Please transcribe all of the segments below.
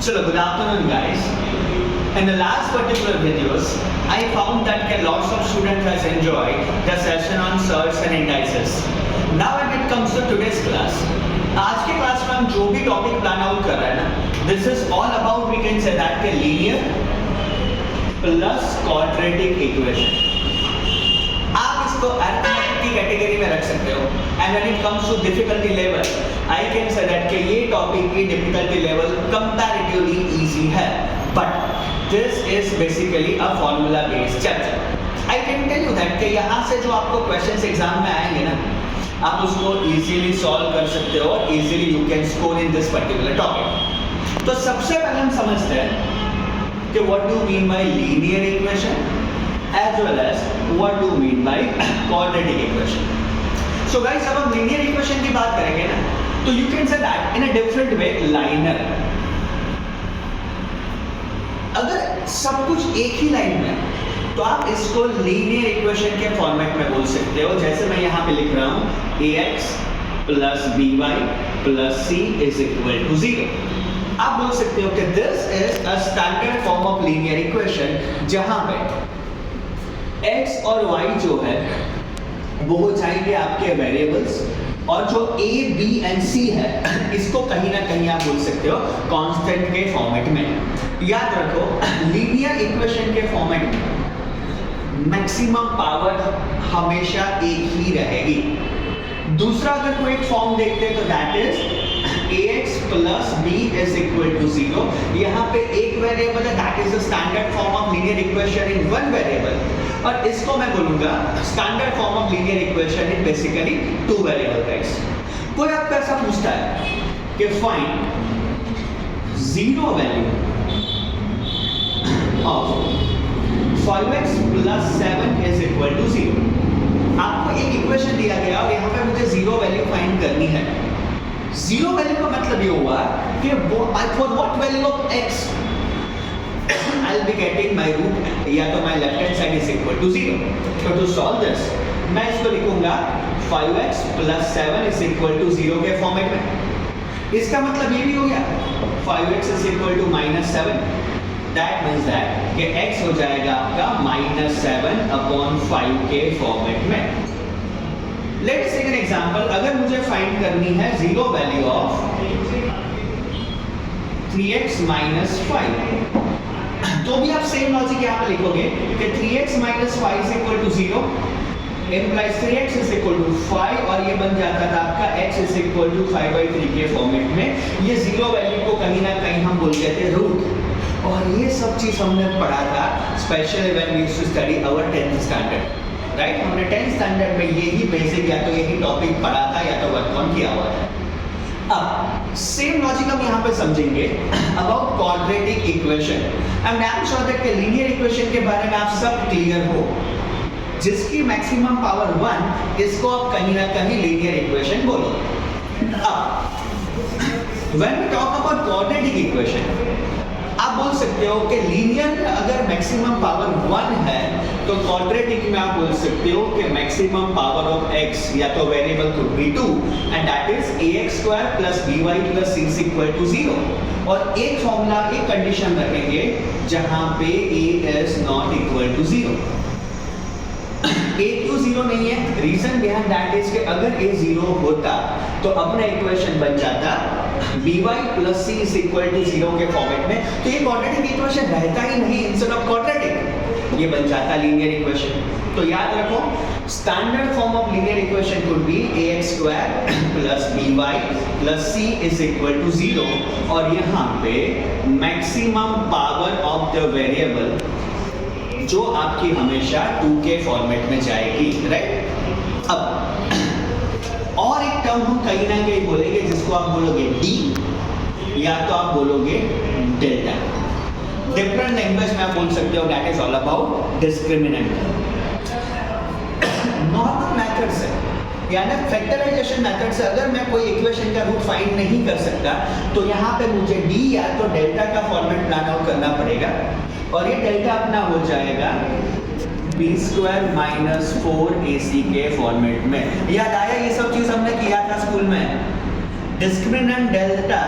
So good afternoon guys. In the last particular videos, I found that lots of students has enjoyed the session on surds and indices. Now when it comes to today's class, आज के class में हम जो भी topic plan out कर रहे हैं ना, this is all about we can say that के linear plus quadratic equation. आप इसको अरिथमेटिक की कैटेगरी में रख सकते हो. And when it comes to difficulty level, I can say that कि ये टॉपिक की difficulty level comparatively easy है. But this is basically a formula based chapter. I can tell you that कि यहाँ से जो आपको questions exam में आएंगे ना, आप उसको easily solve कर सकते हो और easily you can score in this particular topic. तो सबसे पहले हम समझते हैं कि what do you mean by linear equation as well as what do you mean by quadratic equation. So guys, जब हम linear equation की बात करेंगे ना, तो you can say that in a different way linear. अगर सब कुछ एक ही लाइन में है, तो आप इसको लीनियर इक्वेशन के फॉर्मेट में बोल सकते हो. जैसे मैं यहाँ पे लिख रहा हूँ ax plus by plus c is equal to 0. आप बोल सकते हो कि this is a standard form of linear equation, जहाँ पे x और y जो है वो हो जाएंगे आपके वेरिएबल्स, और जो a, b and c है इसको कहीं ना कहीं आप बोल सकते हो कांस्टेंट के फॉर्मेट में. याद रखो लीनियर इक्वेशन के फॉर्मेट में मैक्सिमम पावर हमेशा एक ही रहेगी. दूसरा अगर कोई एक फॉर्म देखते हैं तो that is ax plus b is equal to 0. यहाँ पे एक वेरिएबल है, that is the standard form of linear equation in one variable, और इसको मैं बोलूंगा standard form of linear equation in basically two variable guys. कोई आपका ऐसा पूछता है कि find zero value of 5x plus 7 is equal to 0. आपको एक इक्वेशन दिया गया और यहाँ पे मुझे जीरो वैल्यू फाइंड करनी है. जीरो वैल्यू का मतलब ये हुआ कि for what value of x I will be getting my root, या तो my left hand side is equal to 0. तो टू सॉल्व दिस मैं इसको लिखूंगा 5x plus 7 is equal to 0 के फॉर्मेट में. इसका मतलब ये भी हो गया 5x is equal to -7. That means that कि x हो जाएगा आपका -7 upon 5 के फॉर्मेट में. Let's take an example. अगर मुझे फाइंड करनी है zero value of 3x minus 5, तो भी आप सेम लॉजिक यहाँ पे लिखोगे कि 3x minus 5 is equal to 0 implies 3x is equal to 5, और ये बन जाता था आपका x is equal to 5/3 के फॉर्मेट में. ये जीरो वैल्यू को कहीं ना कहीं हम बोलते थे रूट, और ये सब चीज हमने पढ़ा था specially when we used to study our 10th standard, right. हमने 10th स्टैंडर्ड में यही बेसिक या तो यही टॉपिक पढ़ा था या तो वर्क ऑन किया हुआ था. अब सेम लॉजिक हम यहाँ पे समझेंगे about quadratic equation. I am damn sure that linear equation के बारे में आप सब क्लियर हो. जिसकी मैक्सिमम पावर 1, इसको आप कहीं ना कहीं लीनियर इक्वेशन बोलो. अब when we talk about quadratic equation, आप बोल सकते हो कि लीनियर अगर मैक्सिमम पावर 1 है, तो क्वाड्रेटिक में आप बोल सकते हो कि मैक्सिमम पावर ऑफ x या तो variable could be 2, and that is ax² plus by plus c is equal to 0. और एक फॉर्मूला, एक कंडीशन रखेंगे जहां पे a is not equal to 0. a क्यों 0 नहीं है? रीजन बिहाइंड दैट इज कि अगर a 0 होता तो अपना इक्वेशन बन जाता by plus c is equal to 0 के फॉर्मेट में. तो ये क्वाड्रेटिक इक्वेशन रहता ही नहीं, इंस्टेड ऑफ क्वाड्रेटिक ये बन जाता लीनियर इक्वेशन. तो याद रखो standard form of linear equation could be ax² plus by plus c is equal to 0, और यहाँ पे maximum power of the variable जो आपकी हमेशा 2 के फॉर्मेट में जाएगी, राइट. अब और एक टर्म हम कहीं ना कहीं बोलेंगे जिसको आप बोलोगे d या तो आप बोलोगे डेल्टा. डिफरेंट लैंग्वेज में आप बोल सकते हो that is all about discriminant. Normal methods है यानी फैक्टराइजेशन मेथड से अगर मैं कोई इक्वेशन का रूट फाइंड नहीं कर सकता, तो यहाँ पे मुझे d या तो डेल्टा का फॉर्मेट प्लान आउट करना पड़ेगा, और ये डेल्टा अपना हो जाएगा b² minus 4ac के फॉर्मेट में. याद आया ये सब चीज हमने किया था स्कूल में. डिस्क्रिमिनेंट डेल्टा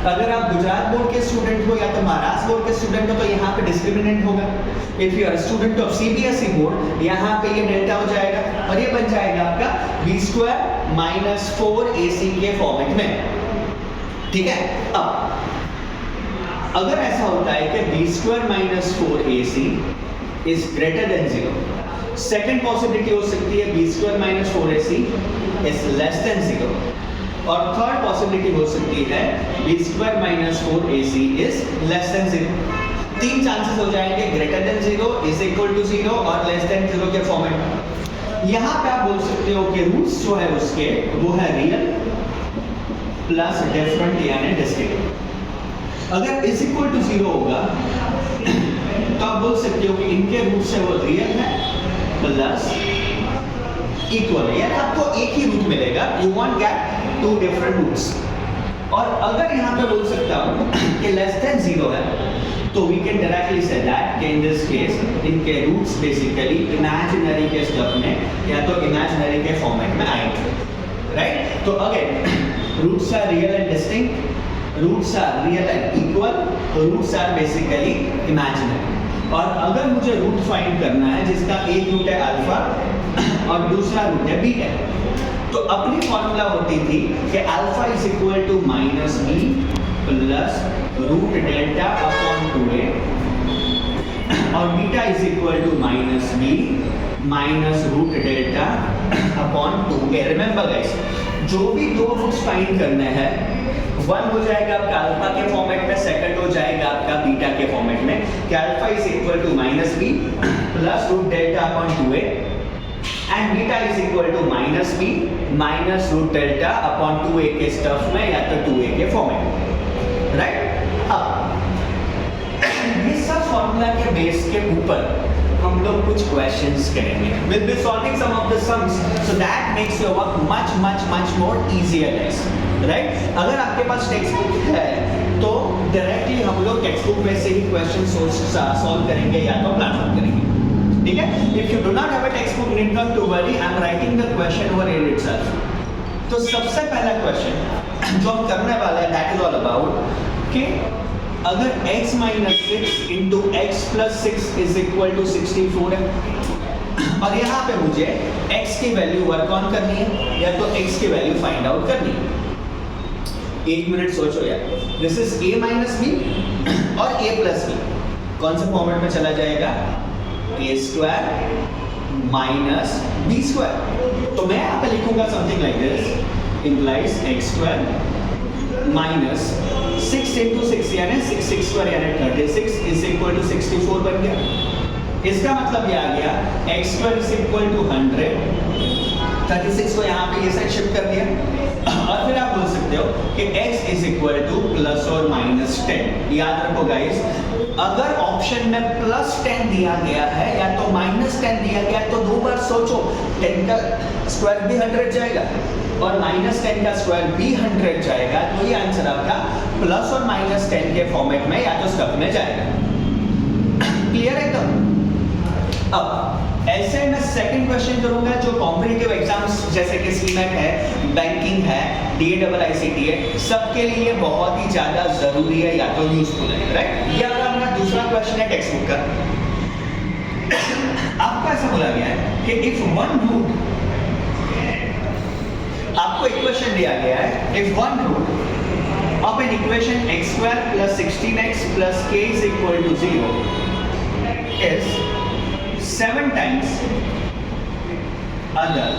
अगर आप गुजरात बोर्ड के स्टूडेंट हो या तो महाराष्ट्र बोर्ड के स्टूडेंट हो तो यहाँ पे डिस्क्रिमिनेंट होगा। If you are student of CBSE board, यहाँ पे ये डेल्टा हो जाएगा और ये बन जाएगा आपका b² माइनस 4ac के फॉर्मेट में। ठीक है, अब अगर ऐसा होता है कि b² minus 4ac is greater than 0, second possibility हो सकती है b² minus 4ac is less then 0, और थर्ड पॉसिबिलिटी हो सकती है b² minus 4ac is less then 0। तीन चांसेस हो जाएंगे, greater than 0, is equal to 0 और लेस देन 0 के फॉर्मेट में। यहाँ पे आप बोल सकते हो कि रूट्स जो है उसके वो है रियल प्लस डिफरेंट यानी डिस्टिंक्ट। अगर इज इक्वल टू 0 होगा तो आप बोल सकते हो कि इनके रूट्स है वो रियल है प्लस इक्वल है, यानी आपको एक ही रूट मिलेगा, you won't get two different roots. और अगर यहाँ पे बोल सकता हूँ कि लेस देन 0 है तो we can directly say that कि इन दिस केस इनके रूट्स बेसिकली इमेजिनरी के स्टफ में या तो इमेजिनरी के फॉर्मेट में आएंगे, राइट। तो again roots are real and distinct, roots are real and equal, roots are basically imaginary. और अगर मुझे रूट फाइंड करना है जिसका एक रूट है अल्फा और दूसरा रूट है बीटा, तो अपनी फॉर्मूला होती थी कि alpha is equal to minus b plus root delta upon 2a और beta is equal to minus b minus root delta upon 2a। Remember guys, जो भी दो रूट्स फाइंड करने हैं, वन हो जाएगा आपका अल्फा के फॉर्मेट में, सेकंड हो जाएगा आपका बीटा के फॉर्मेट में, कि alpha is equal to minus b plus root delta upon 2a and beta is equal to minus b minus root delta upon 2a के स्टफ में या तो 2a के फॉर्मेट में, राइट। अब ये सब फॉर्मूला के बेस के ऊपर हम लोग कुछ क्वेश्चंस करेंगे। Will be solving some of the sums so that makes your work much much much more easier guys, right. अगर आपके पास टेक्स्ट बुक है तो डायरेक्टली हम लोग टेक्स्ट बुक में से ही क्वेश्चन सॉल्व करेंगे या तो प्लान आउट करेंगे, ठीक है। If you do not have a textbook, need not to worry, I am writing the question over here itself. तो सबसे पहला क्वेश्चन जो हम करने वाले हैं दैट इज ऑल अबाउट कि अगर x minus 6 into x plus 6 is equal to 64 है और यहाँ पे मुझे x की वैल्यू वर्क ऑन करनी है या तो x की वैल्यू फाइंड आउट करनी है। एक मिनट सोचो यार, this is a minus b और a प्लस बी कौन से फॉर्मेट में चला जाएगा, a square minus b square. तो मैं यहाँ पे लिखूंगा something like this implies x square minus 6 into 6 यानी 6 स्क्वायर यानी 36 इज इक्वल टू 64 बन गया। इसका मतलब ये आ गया x square is equal to 100, 36 को यहाँ पे ये साइड शिफ्ट कर दिया और फिर आप बोल सकते हो कि x is equal two plus और माइनस 10। याद रखो गाइस, अगर ऑप्शन में प्लस 10 दिया गया है या तो माइनस 10 दिया गया है तो दो बार सोचो, 10 का स्क्वायर भी 100 जाएगा और माइनस 10 का स्क्वायर भी 100 जाएगा, तो ये आंसर आपका प्लस और माइनस 10 के फॉर्मेट में या तो स्टफ में जाएगा। क्लियर है? तो अब ऐसे मैं सेकंड क्वेश्चन करूंगा जो कॉम्पिटिटिव एग्जाम्स जैसे कि सीमेट है, बैंकिंग है, DAIICT है, सबके लिए बहुत ही ज्यादा जरूरी है या तो यूजफुल है, राइट। ये हमारा दूसरा क्वेश्चन है टेक्स्ट बुक का। आपको ऐसा बोला गया है कि इफ वन रूट, आपको इक्वेशन दिया गया है if one root of an equation x square plus 16x plus k is equal to 0 is 7 times other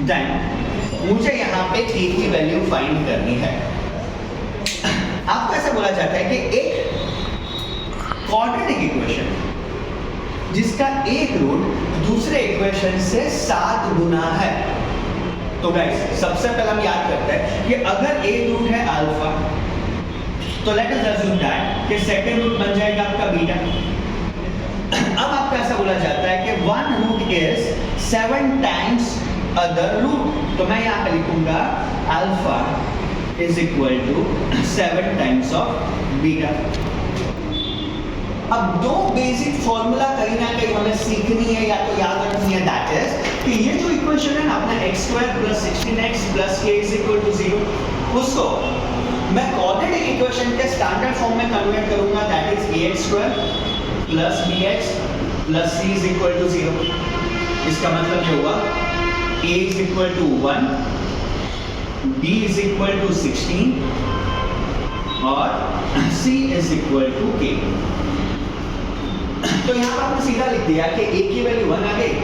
than, मुझे यहाँ पे k की वैल्यू फाइंड करनी है। आपको ऐसा बोला जाता है कि एक क्वाड्रेटिक इक्वेशन जिसका एक रूट दूसरे इक्वेशन से 7 गुना है। तो गाइस सबसे पहले हम याद करते हैं कि अगर एक रूट है अल्फा तो लेट अस अज्यूम दैट कि सेकंड रूट बन जाएगा आपका बीटा। अब आपको ऐसा बोला जाता है कि one root is 7 times other root, तो मैं यहाँ पे लिखूंगा alpha is equal to 7 times of beta. अब दो बेसिक फॉर्मूला कहीं ना कहीं हमें सीखनी है या तो याद रखनी है, दैट इज कि ये जो इक्वेशन है ना अपना x square plus 16x plus k is equal to 0, उसको मैं क्वाड्रेटिक इक्वेशन के स्टैंडर्ड फॉर्म में कन्वर्ट करूंगा, that is ax² plus bx plus c is equal to 0। इसका मतलब ये हुआ a is equal to 1, b is equal to 16 और c is equal to k। तो यहाँ पर हमने सीधा लिख दिया कि a की वैल्यू 1 आ गई,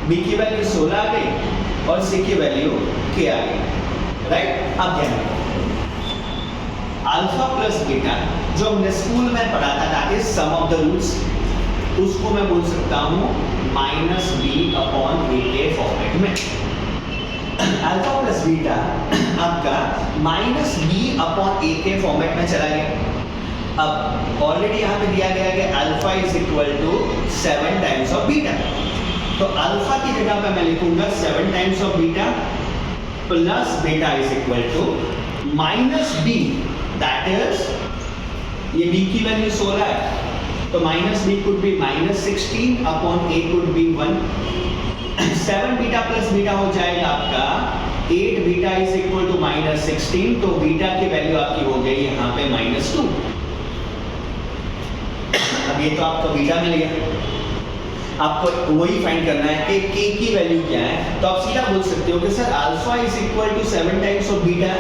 b की वैल्यू 16 आ गई और c की वैल्यू k आ गई, राइट। अब ध्यान रखो, अल्फा प्लस बीटा जो हमने स्कूल में पढ़ा था, that is sum of the roots, उसको मैं बोल सकता हूं -b/a के फॉर्मेट में। अल्फा प्लस बीटा आपका -b/a के फॉर्मेट में चला गया। अब ऑलरेडी यहां पे दिया गया है कि alpha is equal to 7 times of beta, तो अल्फा की जगह पे मैं लिखूंगा 7 times of beta plus beta is equal to -b, that is ये b की वैल्यू 16 है, तो -b could be -16/a could be 1। 7 beta plus beta हो जाएगा आपका 8 बीटा इज इक्वल टू -16, तो बीटा की वैल्यू आपकी हो गई यहाँ पे -2। अब ये तो आपको बीटा मिल गया, आपको वही फाइंड करना है कि k की वैल्यू क्या है। तो आप सीधा बोल सकते हो कि sir alpha is equal to 7 times of beta,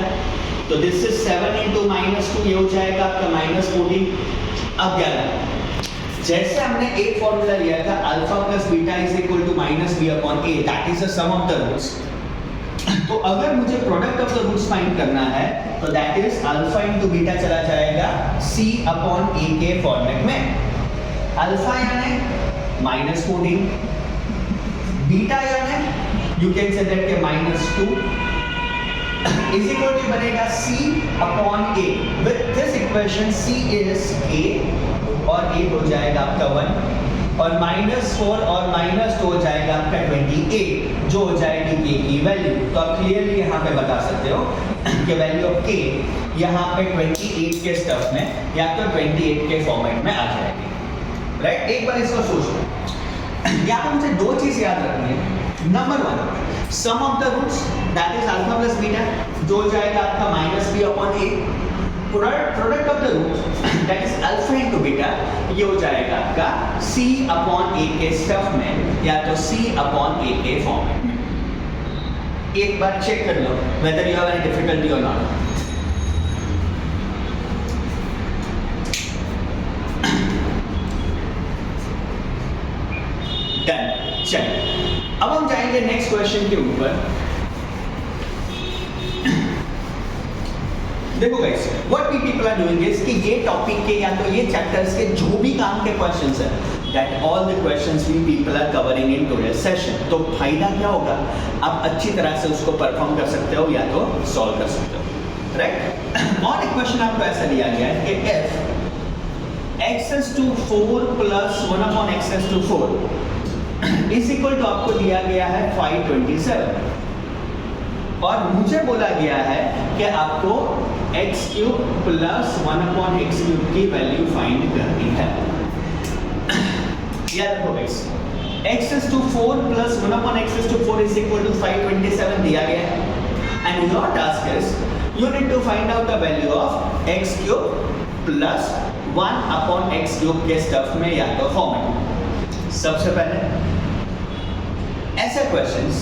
तो दिस इज 7 × -2, ये हो जाएगा आपका -14। अब क्या है, जैसे हमने एक फॉर्मूला लिया था alpha plus beta is equal to -b/a, that is the sum of the roots. तो अगर मुझे product of the roots find करना है तो that is alpha into beta चला जाएगा c/a के फॉर्मेट में। अल्फा यानी -14, बीटा यानी यू कैन से दैट के -2 is equal to बनेगा c/a। with this equation c is a और a हो जाएगा आपका 1 और -4 और -2 हो जाएगा आपका 28, जो हो जाएगी k की वैल्यू। तो आप क्लियरली यहाँ पे बता सकते हो कि वैल्यू ऑफ k यहाँ पे 28 के स्टफ में या तो 28 के फॉर्मेट में आ जाएगी, राइट। एक बार इसको सोच लो, यहाँ पे मुझे दो चीज याद रखनी है। Number 1, sum of the roots that is alpha plus beta, जो हो जाएगा आपका -b/a। Product of the roots that is alpha into beta, ये हो जाएगा आपका c/a के स्टफ में या तो c/a के फॉर्मेट में। एक बार चेक कर लो whether you have any difficulty और नॉट। डन। चलिए अब हम जाएंगे नेक्स्ट क्वेश्चन के ऊपर। देखो guys, what we people are doing is कि ये टॉपिक के या तो ये चैप्टर्स के जो भी काम के क्वेश्चंस हैं, that all the questions we people are covering in today session. तो फायदा क्या होगा, आप अच्छी तरह से उसको परफॉर्म कर सकते हो या तो सॉल्व कर सकते हो, राइट। और एक क्वेश्चन आपको ऐसा दिया गया है कि f x⁴ plus 1/x⁴ is equal to आपको दिया गया है 527 और मुझे बोला गया है कि आपको x³ प्लस 1/x³ की वैल्यू फाइंड करनी है। याद रखो guys, x⁴ plus 1/x⁴ is equal to 527 दिया गया है and your task is you need to find out the value of x³ plus 1/x³ के स्टफ में या तो फॉर्मेट। सबसे पहले ऐसे questions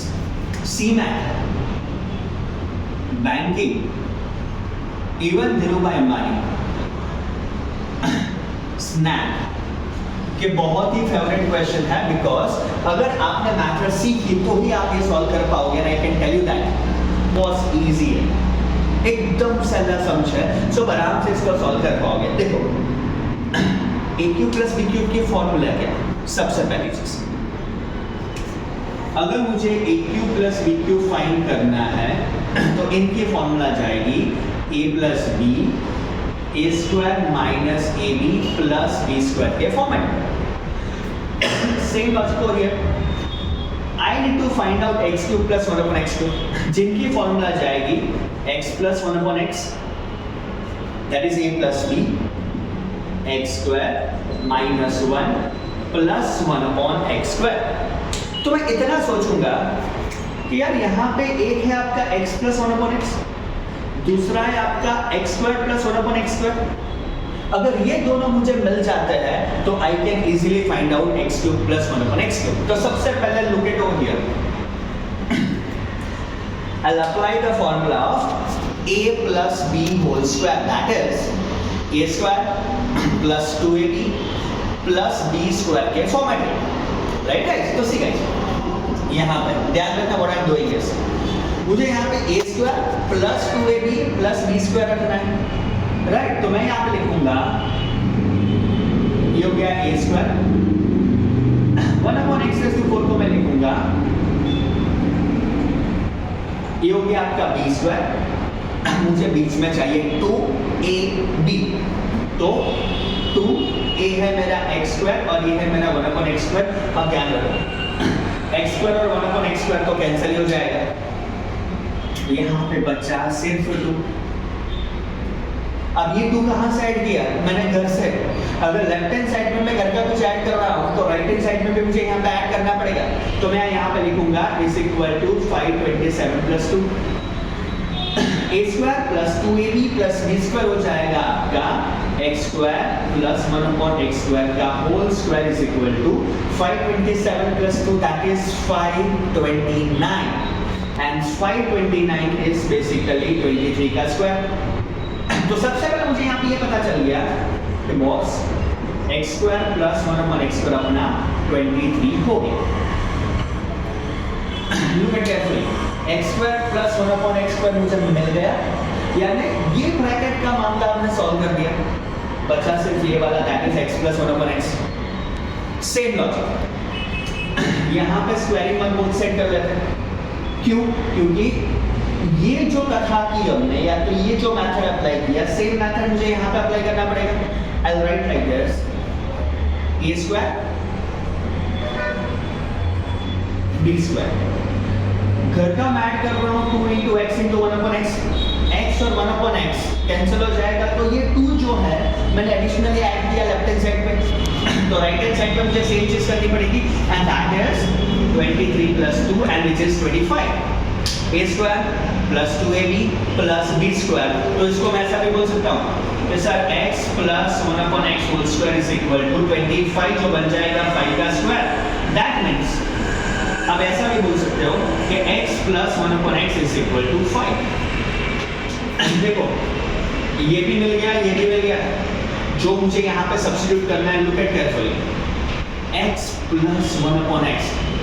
CMAT, banking, even Dhirubhai Ambani, snap के बहुत ही फेवरेट क्वेश्चन है, बिकॉज अगर आपने मैथड सीखी तो ही आप ये सॉल्व कर पाओगे। I can tell you that बहुत इजी है, एकदम सैला समझ है, सो आराम से इसको सॉल्व कर पाओगे। देखो AQ प्लस BQ की फॉर्मूला क्या है? सबसे पहली चीज, अगर मुझे AQ प्लस BQ फाइंड करना है तो इनकी फॉर्मूला जाएगी a plus b a² minus ab plus b² के फॉर्मेट। सेम लॉजिक हो रही है। I need to find out x³ plus 1/x³, जिनकी फॉर्मूला जाएगी x plus 1/x, that is a plus b x² minus 1 plus 1/x²। तो मैं इतना सोचूंगा कि यार यहाँ पे एक है आपका x प्लस 1/x, दूसरा है आपका x square plus 1 upon x square. अगर ये दोनों मुझे मिल जाते हैं तो I can easily find out x cube plus 1 upon x cube. तो सबसे पहले look at over here, I'll apply the formula of a plus b whole square, that is a square plus 2ab plus b square के format में, right guys? तो see guys यहाँ पे ध्यान रखना what I am doing is, मुझे यहाँ पे a square plus 2ab plus b square रखना है, राइट? तो मैं यहाँ पे लिखूंगा ये हो गया a square 1 upon x raise to 4 को मैं लिखूंगा ये हो गया आपका b स्क्वायर, मुझे बीच में चाहिए 2ab, तो 2a है मेरा x स्क्वायर और ये है मेरा 1 अपॉन x स्क्वायर। अब ध्यान रखो x स्क्वायर और 1 अपॉन x स्क्वायर तो कैंसिल हो जाएगा, यहाँ पे बचा सिर्फ 2। अब ये 2 कहाँ से ऐड किया मैंने? घर से। अगर लेफ्ट हैंड साइड में मैं घर का कुछ ऐड कर रहा हूँ तो राइट हैंड साइड में भी मुझे यहाँ पे ऐड करना पड़ेगा, तो मैं यहाँ पे लिखूंगा is equal to 527 plus 2 a square plus 2ab plus b square हो जाएगा आपका x square plus 1 upon x square का whole square is equal to 527 plus 2 that is 529 and 529 is basically 23 का स्क्वायर। तो सबसे पहले मुझे यहाँ पे ये पता चल गया कि boss x square plus 1 upon x square अपना 23 हो गया। Look at carefully, x square plus 1 upon x square मुझे मिल गया, यानी ये ब्रैकेट का मामला हमने सॉल्व कर दिया, बचा सिर्फ ये वाला that is x plus 1 upon x। Same logic यहाँ पे स्क्वायरिंग वन बोथ सेट कर लेते हैं। क्यों? क्योंकि ये जो कथा की हमने या तो ये जो मेथड अप्लाई किया सेम मेथड मुझे यहाँ पे अप्लाई करना पड़ेगा। I will write like this a square b square, घर का मैं ऐड कर रहा हूँ 2 into x into 1 upon x, x और 1 upon x कैंसिल हो जाएगा, तो ये 2 जो है मैंने एडिशनली ऐड किया लेफ्ट हैंड साइड पे, तो राइट हैंड साइड पे मुझे सेम चीज करनी पड़ेगी and that is 23 plus 2 and which is 25, a square plus 2ab plus b square। तो इसको मैं ऐसा भी बोल सकता हूँ कि sir x plus 1 upon x whole square is equal to 25 जो बन जाएगा 5 का स्क्वायर। दैट मीन्स अब ऐसा भी बोल सकते हो कि x plus 1 upon x is equal to 5। देखो ये भी मिल गया, ये भी मिल गया, जो मुझे यहाँ पे सब्स्टिट्यूट करना है, look at carefully, x plus 1 upon x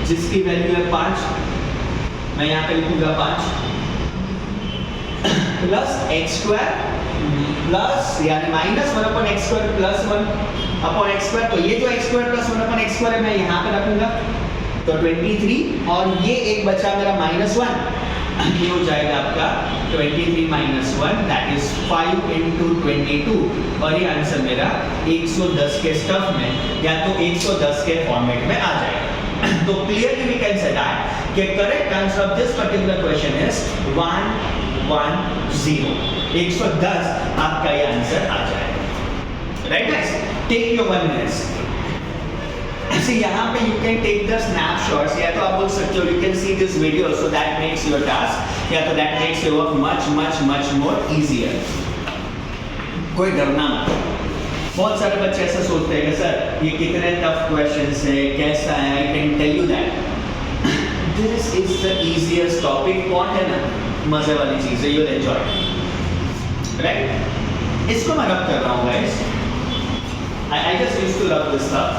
जिसकी वैल्यू है 5, मैं यहाँ पे लिखूंगा 5 प्लस x स्क्वायर प्लस यानी minus 1 upon x square plus 1 upon x square, तो ये जो x square plus 1 upon x square है मैं यहाँ पे रखूंगा, तो 23 और ये एक बचा मेरा -1, ये हो जाएगा आपका 23 minus 1 that is 5 into 22 और ये आंसर मेरा 110 के स्टफ में या तो 110 के फॉर्मेट में आ जाएगा। तो clearly we can say that कि correct answer of this particular question is 110, 110 आपका ये आंसर आ जाएगा। Right guys, take your 1 minutes. See, यहाँ पे you can take the snapshots, या तो आप बोल सकते हो you can see this video so that makes your task या तो that makes your work much more easier। कोई डरना मत। बहुत सारे बच्चे ऐसा सोचते हैं कि सर ये कितने टफ क्वेश्चंस है, कैसा है, I can tell you that this is the easiest topic। कौन है ना मजे वाली चीज है, you'll enjoy, right? इसको मैं रब कर रहा हूँ guys, I just used to rub this stuff।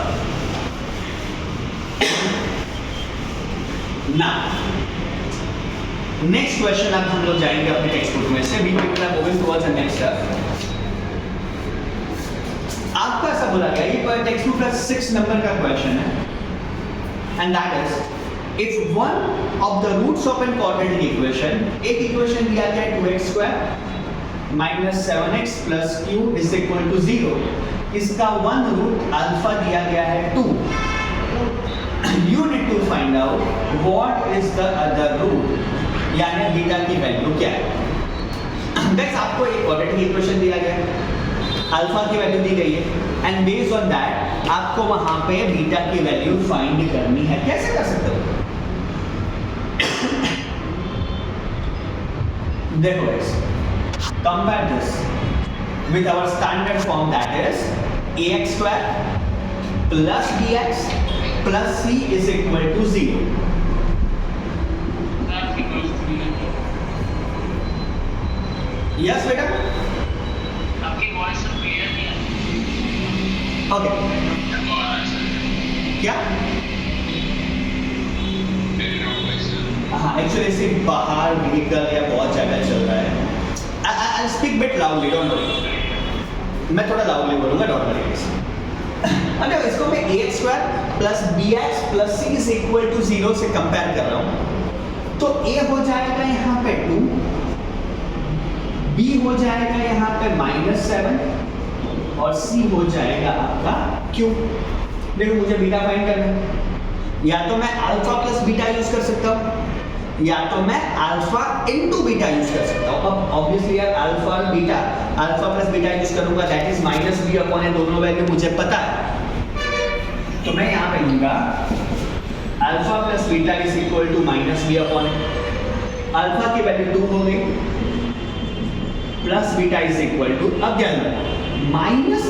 Now, next question अब हम लोग जाएंगे अपने टेक्स्ट बुक में से, we people are moving towards the next step। आपका ऐसा बोला गया, ये टेक्स्ट बुक का 6 नंबर का क्वेश्चन है, and that is if one of the roots of an quadratic equation, एक इक्वेशन दिया गया है 2x square minus 7x plus q is equal to 0, इसका वन रूट अल्फा दिया गया है 2। You need to find out what is the other root, यानी beta की वैल्यू क्या है। गाइस आपको एक क्वाड्रेटिक इक्वेशन दिया गया है, अल्फा की वैल्यू दी गई है एंड बेस्ड ऑन दैट आपको वहां पे बीटा की वैल्यू फाइंड करनी है। कैसे कर सकते हो? देखो guys, Compare this with our standard form, that is ax square plus bx plus c is equal to 0. Yes बेटा? आपकी वॉइस क्लियर नहीं है। ओके क्या? हाँ एक्चुअली सिर्फ बाहर व्हीकल या बहुत जगह चल रहा है। I'll speak bit loudly, don't worry. मैं थोड़ा loudly बोलूँगा, don't worry. अच्छा इसको मैं ax square plus bx plus c is equal to 0 से कंपेयर कर रहा हूँ, तो a हो जाएगा यहाँ पे 2, b हो जाएगा यहाँ पे -7 और c हो जाएगा आपका q। देखो मुझे बीटा फाइंड करना है, या तो मैं अल्फा प्लस बीटा यूज कर सकता हूँ या तो मैं अल्फा इनटू बीटा यूज कर सकता हूँ। अब ऑब्वियसली यार अल्फा प्लस बीटा यूज करूंगा, दैट इज -b अपॉन ए, दोनों वैल्यू मुझे पता है, तो मैं यहाँ पे लूंगा alpha plus beta is equal to -b upon a. Alpha की वैल्यू 2 हो गई plus beta is equal to, अब ध्यान रखना माइनस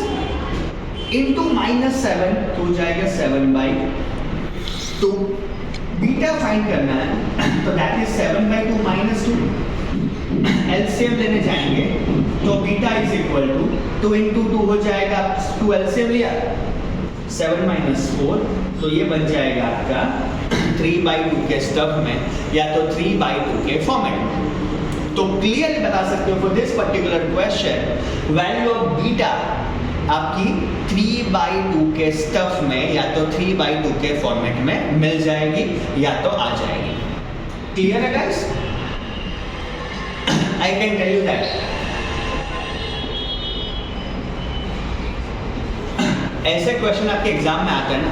इंटू -7 हो जाएगा 7/2। बीटा फाइंड करना है तो दैट इज 7/2 -2। एलसीएम लेने जाएंगे तो beta is equal to 2 into 2 हो जाएगा, 2 एलसीएम लिया 7 - 4, तो ये बन जाएगा आपका 3/2 के स्टफ में या तो 3/2 के फॉर्मेट। तो क्लियरली बता सकते हो for this particular question value of beta आपकी 3/2 के स्टफ में या तो 3/2 के फॉर्मेट में मिल जाएगी या तो आ जाएगी। क्लियर है guys? I can tell you that ऐसे क्वेश्चन आपके एग्जाम में आते हैं ना,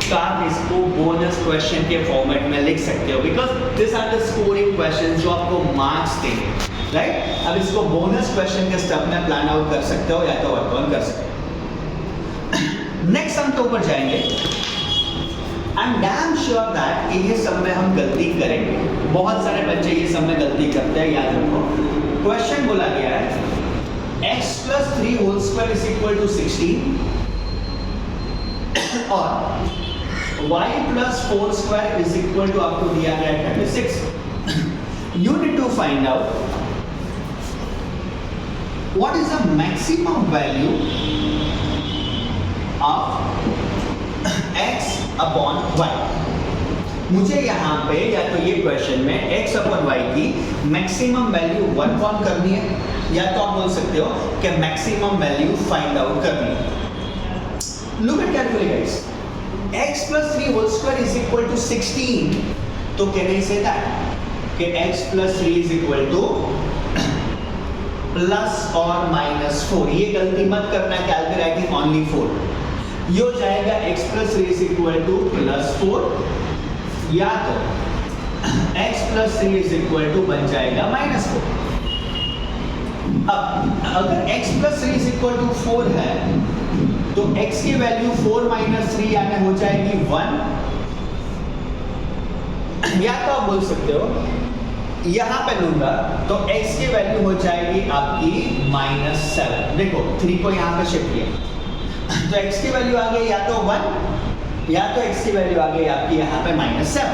तो आप इसको बोनस क्वेश्चन के फॉर्मेट में लिख सकते हो, because this are the scoring question जो आपको मार्क्स देंगे, राइट? अब इसको बोनस क्वेश्चन के स्टेप में प्लान आउट कर सकते हो या तो वर्क ऑन कर सकते हो। नेक्स्ट हम तो ऊपर जाएंगे। I am damn sure that कि ये सब में हम गलती करेंगे, बहुत सारे बच्चे ये सब में गलती करते हैं। याद रखो क्वेश्चन बोला गया है x + 3 whole square is equal to 16 और y + 4 square is equal to आपको दिया गया है 36। You need to find out what is the maximum value of x upon y। मुझे यहाँ पे या तो ये क्वेश्चन में x अपॉन y की मैक्सिमम वैल्यू वर्क ऑन करनी है या तो आप बोल सकते हो कि मैक्सिमम वैल्यू फाइंड आउट करनी है। Look at calculate guys, x + 3 whole square is equal to 16, तो कैन आई से दैट कि x + 3 is equal two plus और -4। ये गलती मत करना, कैलकुलेटिंग ओनली 4। ये हो जाएगा x + 3 इज इक्वल टू +4 या तो x + 3 इज इक्वल टू बन जाएगा -4। अब अगर x + 3 इज इक्वल टू 4 है तो x की वैल्यू 4 - 3 यानी हो जाएगी 1, या तो आप बोल सकते हो यहां पे लूंगा तो x की वैल्यू हो जाएगी आपकी -7। देखो 3 को यहां पे शिफ्ट किया तो x की वैल्यू आ गई या तो 1 या तो x की वैल्यू आ गई आपकी यहां पे -7।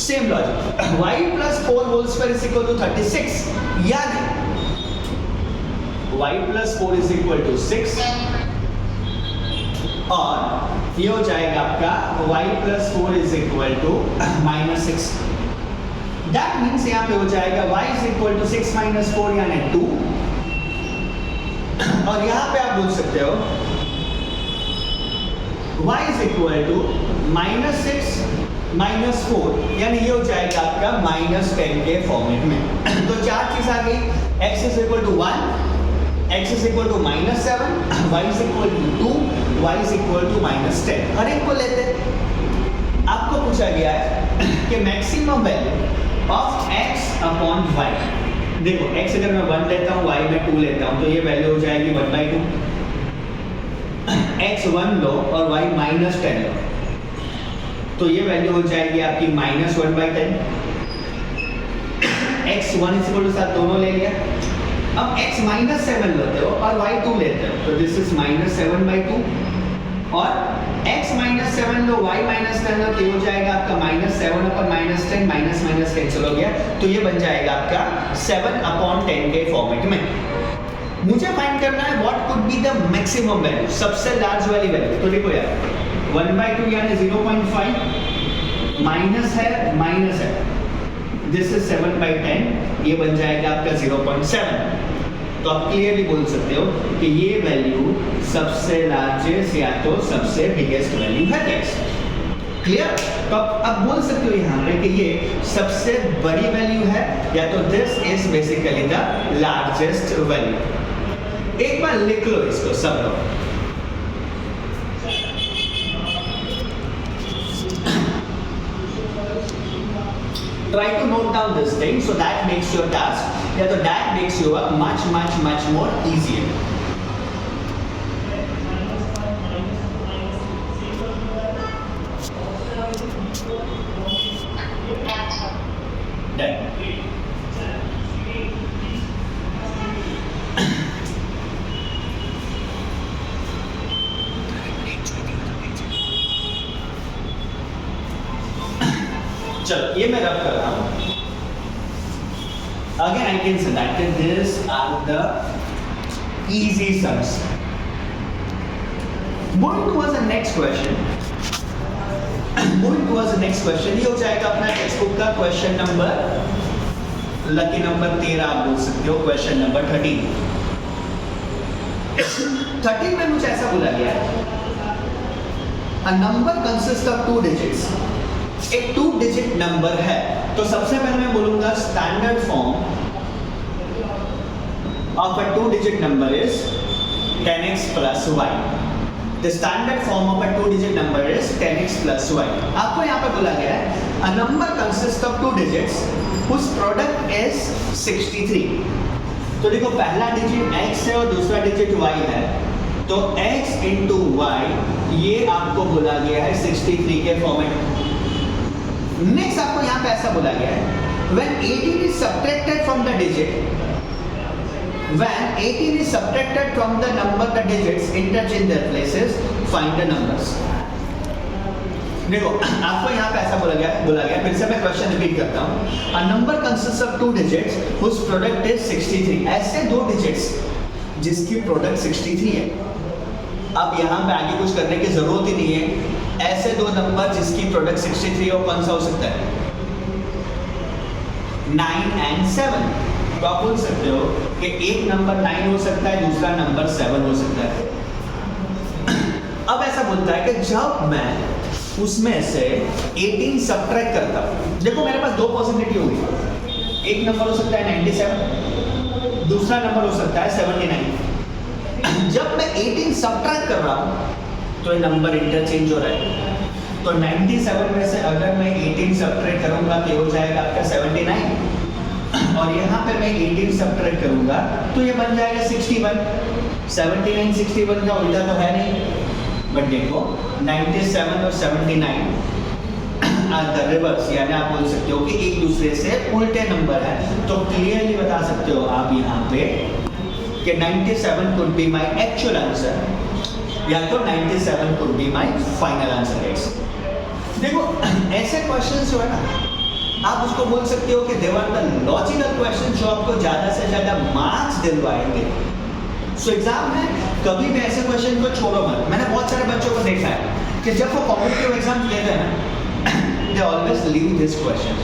Same logic y + 4 whole square is equal to 36, यानी y + 4 इज इक्वल टू 6 और ये हो जाएगा आपका y + 4 is equal to -6। That means यहाँ पे हो जाएगा y इज इक्वल टू 6 - 4 यानी 2, और यहाँ पे आप बोल सकते हो y इज इक्वल टू -6 - 4 यानी ये हो जाएगा आपका -10 के फॉर्मेट में। तो चार चीज आ गई, x is equal to 1, x is equal to -7, y is equal to 2, y is equal to -10। हर एक को लेते हैं। आपको पूछा गया है कि maximum value of x upon y। देखो x अगर मैं 1 लेता हूँ, y में 2 लेता हूँ, तो ये वैल्यू हो जाएगी 1/2। x 1 लो और y -10 लो तो ये वैल्यू हो जाएगी आपकी -1/10। x 1 इज इक्वल टू 7 दोनों ले लिया अब x माइनस 7 लेते हो और y 2 लेते हो, तो दिस इज माइनस 7/2 और x माइनस 7 लो, y माइनस 10 लो, तो हो जाएगा आपका माइनस 7 अपन माइनस 10, माइनस माइनस कैंसिल हो गया, तो ये बन जाएगा आपका 7/10 के फॉर्मेट में। मुझे फाइंड करना है what could be the maximum value, सबसे लार्ज वाली वैल्यू। तो देखो यार 1/2 यानी 0.5 माइनस है, दिस इज 7/10, ये बन जाएगा आपका 0.7। तो आप क्लियरली बोल सकते हो कि ये वैल्यू सबसे लार्जेस्ट या तो सबसे बिगेस्ट वैल्यू है x। क्लियर? तो अब बोल सकते हो यहाँ पे कि ये सबसे बड़ी वैल्यू है या तो this is basically the largest value. एक बार लिख लो इसको सब लोग। Try to note down this thing so that makes your task, yeah, so that makes your work much more easier. Done. चलो ये मैं रब कर रहा हूं। Again I can say that these are the easy sums. Moving towards the next question. ये हो जाएगा अपना टेक्स्ट बुक का क्वेश्चन नंबर, लकी नंबर 13 आप बोल सकते हो, क्वेश्चन नंबर 13। 13 में मुझे ऐसा बोला गया है, a number consists of 2 digits. एक 2 डिजिट नंबर है, तो सबसे पहले मैं बोलूंगा standard form of a 2 digit number is 10x plus y. The standard form of a 2 digit number is 10x plus y. आपको यहाँ पे बोला गया है a number consists of 2 digits whose product is 63. तो देखो पहला डिजिट x है और दूसरा डिजिट y है, तो x into y ये आपको बोला गया है 63 के फॉर्मेट। नेक्स्ट आपको यहां पे ऐसा बोला गया है when 18 is subtracted from the number the digits interchange their places, find the numbers. देखो आपको यहां पे ऐसा बोला गया फिर से मैं क्वेश्चन रिपीट करता हूं। a number consists of 2 digits whose product is 63. ऐसे 2 डिजिट्स जिसकी प्रोडक्ट 63 है। अब यहां पे आगे कुछ करने की जरूरत ही नहीं है। ऐसे 2 नंबर जिसकी प्रोडक्ट 63 हो, कौन सा हो सकता है? 9 and 7। तो आप बोल सकते हो कि एक नंबर 9 हो सकता है, दूसरा नंबर 7 हो सकता है। अब ऐसा बोलता है कि जब मैं उसमें से 18 सब्ट्रैक्ट करता हूं, देखो मेरे पास 2 पॉसिबिलिटी होगी। एक नंबर हो सकता है 97, दूसरा नंबर हो सकता है 79। जब मैं 18 सब्ट्रैक्ट कर रहा हूं तो ये नंबर इंटरचेंज हो रहा है, तो 97 में से अगर मैं 18 सब्ट्रैक्ट करूंगा तो हो जाएगा आपका 79, और यहाँ पे मैं 18 सब्ट्रैक्ट करूंगा तो ये बन जाएगा 61। 79 61 का उल्टा तो है नहीं, बट देखो 97 और 79 आर द रिवर्स, यानी आप बोल सकते हो कि एक दूसरे से उल्टे नंबर है। तो क्लियरली बता सकते हो आप यहाँ पे कि 97 could be my actual answer या तो 97 could be my final answer guys। देखो ऐसे क्वेश्चंस जो है ना, आप उसको बोल सकते हो कि they were the logical questions जो आपको ज़्यादा से ज़्यादा मार्क्स दिलवाएंगे। सो एग्जाम में कभी भी ऐसे क्वेश्चन को छोड़ो मत। मैंने बहुत सारे बच्चों को देखा है कि जब वो कॉम्पिटिटिव एग्जाम देते हैं ना, they always leave this question।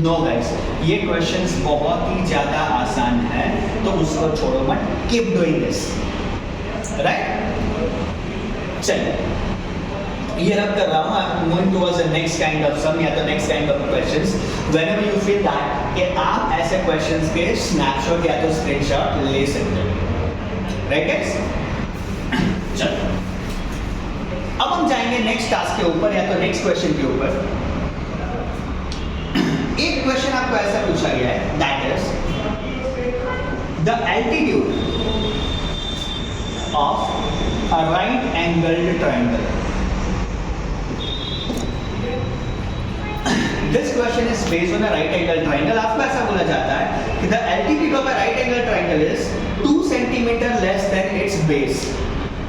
No guys, ये क्वेश्चंस बहुत ही ज़्यादा आसान है, तो उसको छोड़ो मत, कीप डूइंग दिस, राइट? चलिए ये रब कर रहा हूँ। I am moving towards the next kind of sum या तो next kind of questions whenever you feel that कि आप ऐसे क्वेश्चंस के स्नैपशॉट या तो स्क्रीनशॉट ले सकते हो, राइट गाइस? चलो अब हम जाएंगे नेक्स्ट टास्क के ऊपर या तो नेक्स्ट क्वेश्चन के ऊपर। एक क्वेश्चन आपको ऐसा पूछा गया है, that is the altitude of a right angled triangle. This question is based on a right angled triangle. आपको ऐसा बोला जाता है कि the altitude of a right angled triangle triangle is 2 centimetre less than its base.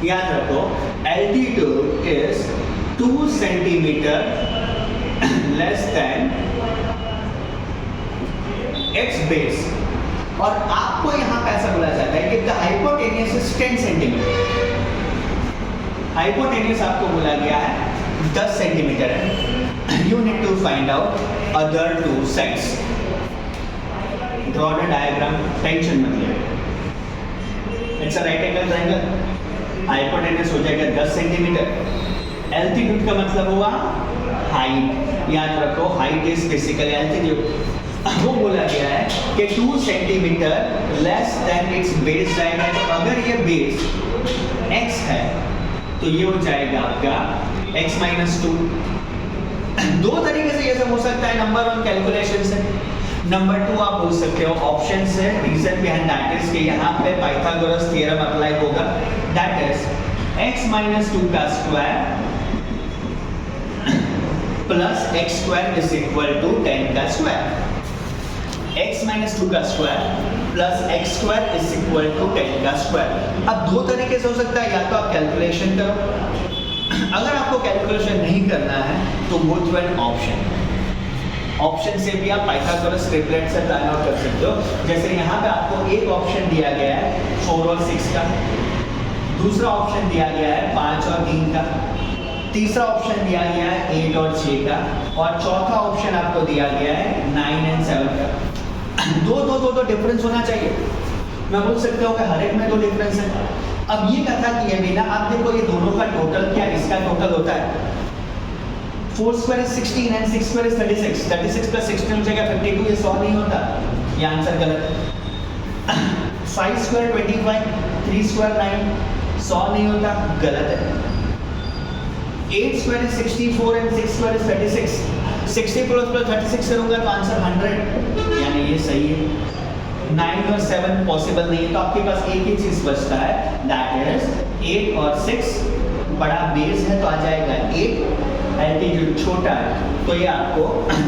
याद रखो altitude is 2 centimetre less than its base. और आपको यहां पे ऐसा बोला जाता है कि the hypotenuse is 10 centimetre. Hypotenuse आपको बोला गया है 10 सेंटीमीटर है। You need to find out other two sides. Draw the diagram, tension मत ले। It's a right angle triangle. Hypotenuse हो जाएगा 10 सेंटीमीटर। एल्टीट्यूड का मतलब हुआ हाइट। याद रखो हाइट इज बेसिकली एल्टीट्यूड। वो बोला गया है कि 2 centimetre less than its base जाएगा। तो अगर ये बेस x है तो ये हो जाएगा आपका x माइनस 2। दो तरीके से ये सब हो सकता है नंबर वन कैलकुलेशन से। नंबर 2 आप बोल सकते हो ऑप्शन से। रीजन बिहाइंड दैट इज कि यहाँ पे पाइथागोरस थ्योरम अप्लाई होगा। दैट इज x माइनस 2 का square plus x square is equal to 10 का स्क्वायर। x माइनस 2 का square plus x square is equal to 10 का स्क्वायर। अब दो तरीके से हो सकता है, या तो आप कैलकुलेशन करो। अगर आपको कैलकुलेशन नहीं करना है तो go through an option. Option से भी आप पाइथागोरस ट्रिपलेट से फाइंड आउट कर सकते हो। जैसे यहाँ पे आपको एक ऑप्शन दिया गया है 4 और 6 का, दूसरा ऑप्शन दिया गया है 5 और 3 का, तीसरा ऑप्शन दिया गया है 8 और 6 का, और चौथा ऑप्शन आपको दिया गया है 9 एंड 7 का। दो डिफरेंस होना चाहिए। मैं बोल सकता हूँ कि हर एक में 2 डिफरेंस है। अब ये कथा किए बिना आप देखो ये दोनों का टोटल क्या, इसका टोटल होता है 4 square is 16 and 6 square is 36। 36 plus 16 हो जाएगा 52। ये 100 नहीं होता, ये आंसर गलत है। 5 स्क्वायर 25, 3 स्क्वायर 9, 100 नहीं होता, गलत है। 8 square is 64 and 6 square is 36। 60 plus 36 करूंगा तो आंसर 100, यानी ये सही है। 9 और 7 पॉसिबल नहीं है, तो आपके पास एक ही चीज बचता है, दैट इज 8 और 6। बड़ा बेस है तो आ जाएगा 8। एल्टीट्यूड छोटा है तो ये आपको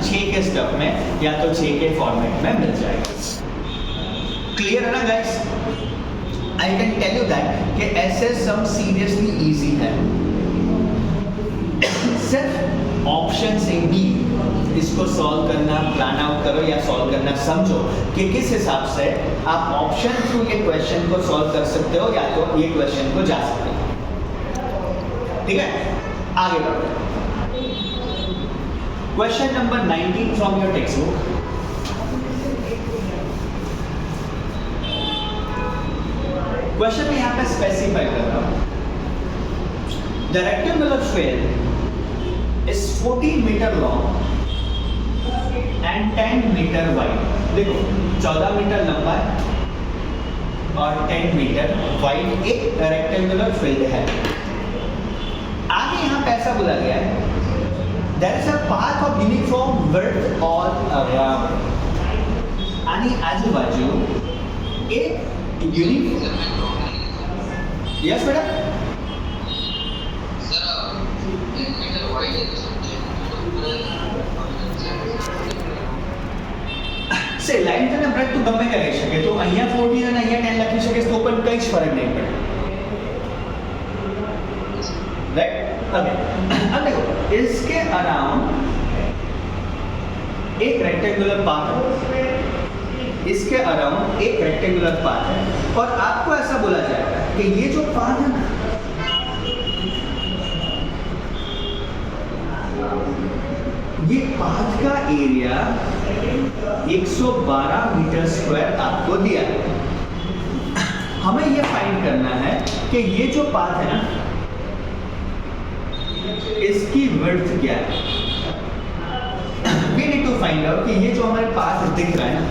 6 के स्टेप में या तो 6 के फॉर्मेट में मिल जाएगा। क्लियर है ना guys? I can tell you that कि ऐसे सम सीरियसली इजी है। सिर्फ ऑप्शन से भी इसको सॉल्व करना, प्लान आउट करो या सॉल्व करना समझो कि किस हिसाब से आप ऑप्शन थ्रू ये क्वेश्चन को सॉल्व कर सकते हो या तो ये क्वेश्चन को जा सकते हो। ठीक है, आगे बढ़ते हैं। Question number 19 from your text book. Question में यहां पे स्पेसिफाई कर रहा हूं, the rectangular field is 14 metre long and 10 metre wide. देखो 14 मीटर लंबा है और 10 मीटर वाइड एक रेक्टेंगुलर फील्ड है। आगे यहां पे ऐसा बोला गया है, there is a path of uniform width all around। आणि आजूबाजू एक यूनिफॉर्म, यस बेटा से લાઈન તને બ્રેડ તું ગમે કરી શકે, તો અહીંયા 14 અને અહીંયા 10 લખી શકે તો પણ કઈ જ ફરક નહીં પડે, राइट। ओके, अब देखो इसके अराउंड एक रेक्टेंगुलर पाथ है, इसके अराउंड एक रेक्टेंगुलर पाथ है, और आपको ऐसा बोला जाएगा कि ये जो पाथ है ना, ये पाथ का एरिया 112 मीटर स्क्वायर आपको दिया है। हमें ये फाइंड करना है कि ये जो पाथ है ना, इसकी विड्थ क्या है। We need to find out कि ये जो हमारे पास दिख रहा है ना,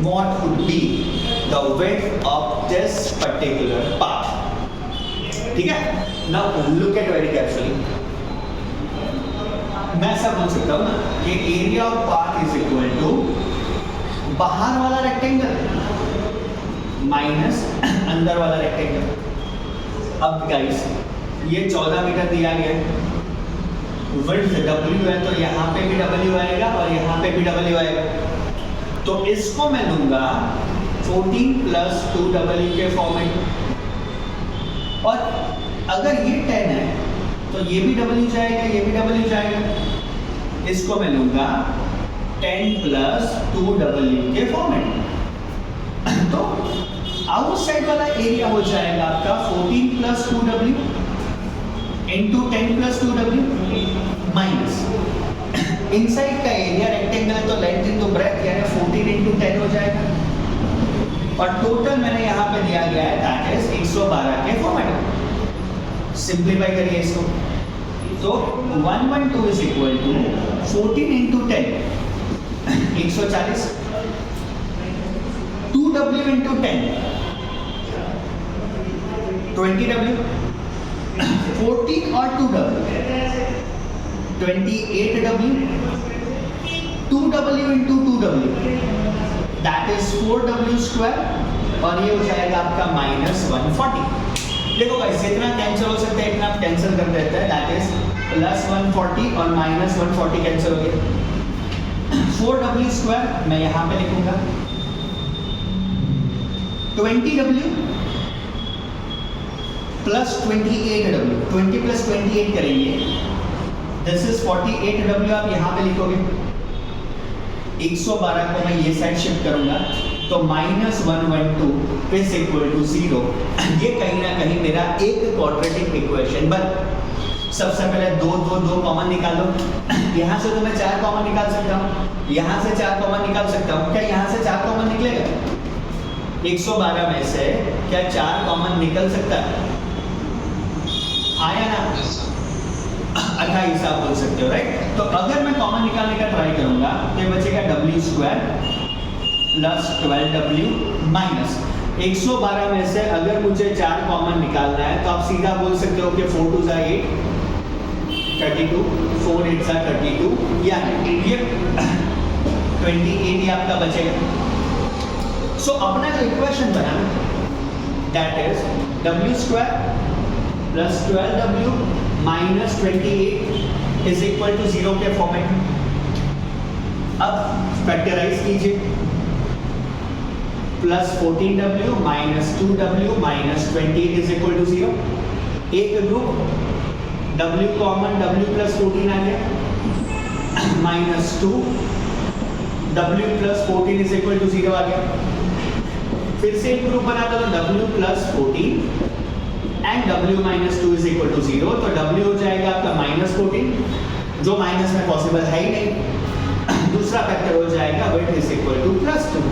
what would be the width of this particular path। ठीक है, now look at very carefully। मैं ऐसा बोल सकता हूँ ना कि area of path is equal to बाहर वाला रेक्टेंगल माइनस अंदर वाला रेक्टेंगल। अब गाइस ये 14 मीटर दिया गया है, विड्थ W है तो यहाँ पे भी W आएगा और यहाँ पे भी W आएगा, तो इसको मैं लूंगा 14 प्लस 2w के फॉर्मेट। और अगर ये 10 है तो ये भी w जाएगा, ये भी w जाएगा। इसको मैं लूंगा 10 प्लस 2w के फॉर्मेट। तो आउटसाइड वाला एरिया हो जाएगा आपका 14 plus 2w into 10 plus 2w minus inside का एरिया रेक्टेंगल तो लेंथ इंटू ब्रेथ यानी 14 इंटू 10 हो जाएगा। और टोटल मैंने यहाँ पे दिया गया है दैट इज 112 के फॉर्मेट। सिंप्लीफाई करिए इसको तो 112 is equal to 14 into 10 140 2w into 10 20w 14 और 2w 28w 2w into 2w that is 4w square और ये हो जाएगा आपका -140। देखो गाइस जितना कैंसिल हो सकता है इतना आप कैंसिल कर देते हैं दैट इज +140 और -140 कैंसिल हो गया। 4w स्क्वायर मैं यहाँ पे लिखूंगा 20w प्लस 28w 20 प्लस 28 करेंगे दिस इज 48w आप यहाँ पे लिखोगे। 112 को मैं ये साइड शिफ्ट करूंगा तो -112 इज इक्वल टू 0। ये कहीं ना कहीं मेरा एक क्वाड्रेटिक इक्वेशन बन। सबसे पहले दो कॉमन निकालो। यहाँ से तो मैं 4 कॉमन निकाल सकता हूँ, यहाँ से 4 कॉमन निकाल सकता हूँ। क्या यहाँ से 4 कॉमन निकलेगा? 112 में से क्या 4 कॉमन निकल सकता है? आया ना? 28 आप बोल सकते हो राइट। तो अगर मैं कॉमन निकालने का ट्राई करूंगा तो ये बचेगा w square plus 12w minus 112 में से अगर मुझे 4 कॉमन निकालना है तो आप सीधा बोल सकते हो कि 4 2 8 32 4 8 32 यानी ये 28 ही आपका बचेगा। सो अपना जो इक्वेशन बना that is w square plus 12w minus 28 is equal to 0 के फॉर्मेट। अब फैक्टराइज कीजिए plus 14w minus 2w minus 20 is equal to 0। एक group w common w plus 14 आ गया minus 2 w plus 14 is equal to 0 आ गया। फिर से एक ग्रुप बना दो तो w plus 14 and w minus 2 is equal to 0। तो w हो जाएगा आपका -14 जो माइनस में पॉसिबल है ही नहीं। दूसरा फैक्टर हो जाएगा width is equal to +2।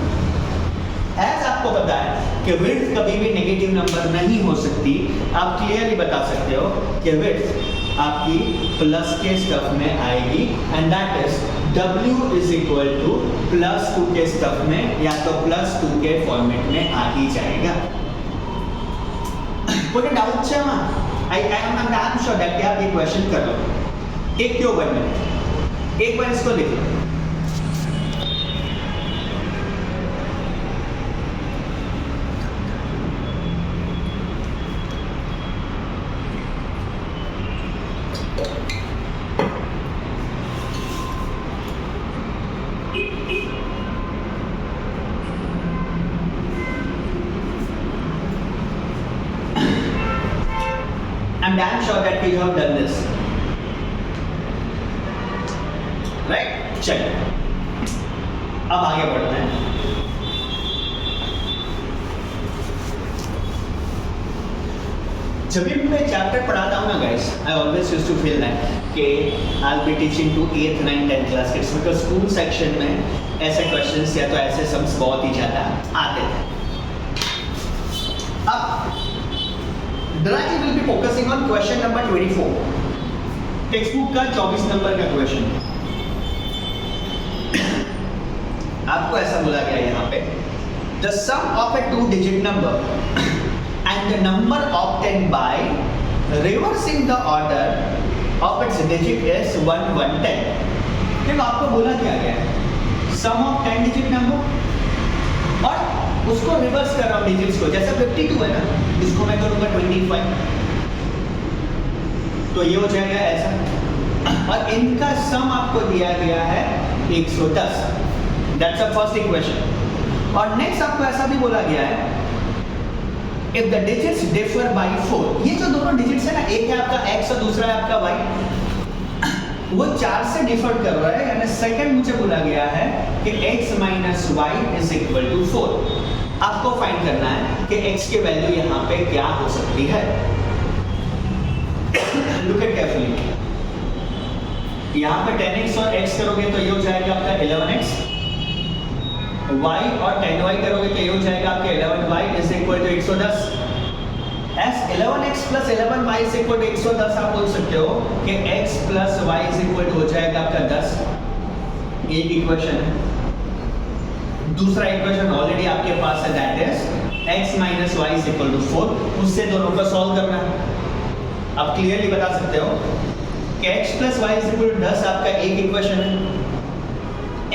As आपको पता है कि विड्थ कभी भी नेगेटिव नंबर नहीं हो सकती। आप क्लियरली बता सकते हो कि विड्थ आपकी प्लस के स्टफ में आएगी and that is w is equal to +2 के स्टफ में या तो +2 के फॉर्मेट में आ ही जाएगा। कोई डाउट है? आई एम श्योर दैट आप ये क्वेश्चन कर लो। एक क्यों वन मिनट एक बार इसको लिख लो। I'm damn sure that you have done this. Right? चलिए अब आगे बढ़ते हैं। जब भी मैं चैप्टर पढ़ाता हूँ ना guys, I always used to feel that कि I'll be teaching to 8th, 9th, 10th class kids because school section में ऐसे questions या तो ऐसे सम्स बहुत ही ज़्यादा आते थे। अब Dharani will be focusing on question number 24. Text book का 24 नंबर का क्वेश्चन। आपको ऐसा बोला गया यहाँ पे the sum of a 2-digit number and the number obtained by reversing the order of its digit is 1 1 10। देखो आपको बोला क्या गया है sum of 10 digit number और उसको रिवर्स कर रहा हूँ डिजिट्स को। जैसे 52 है ना, इसको मैं करूँगा 25 तो ये हो जाएगा ऐसा। और इनका सम आपको दिया गया है 110। That's a first equation. और नेक्स्ट आपको ऐसा भी बोला गया है if the digits differ by 4, ये जो दोनों डिजिट्स है ना, एक है आपका x और दूसरा है आपका y, वो 4 से डिफर कर रहा है, यानी सेकंड मुझे बोला गया है कि x minus y is equal to 4। आपको फाइंड करना है कि x की वैल्यू यहाँ पे क्या हो सकती है। लुक एट केयरफुली, यहाँ पे 10x और x करोगे तो ये हो जाएगा आपका 11x, y और 10y करोगे तो ये हो जाएगा आपका 11y is equal to 110। as 11x plus 11y is equal to 110 आप बोल सकते हो कि x plus y is equal to हो जाएगा आपका 10। एक इक्वेशन है। दूसरा इक्वेशन ऑलरेडी आपके पास है, that is x minus y is equal to 4। उससे दोनों को सॉल्व करना है। आप क्लियरली बता सकते हो कि x plus y is equal to 10 आपका एक इक्वेशन है,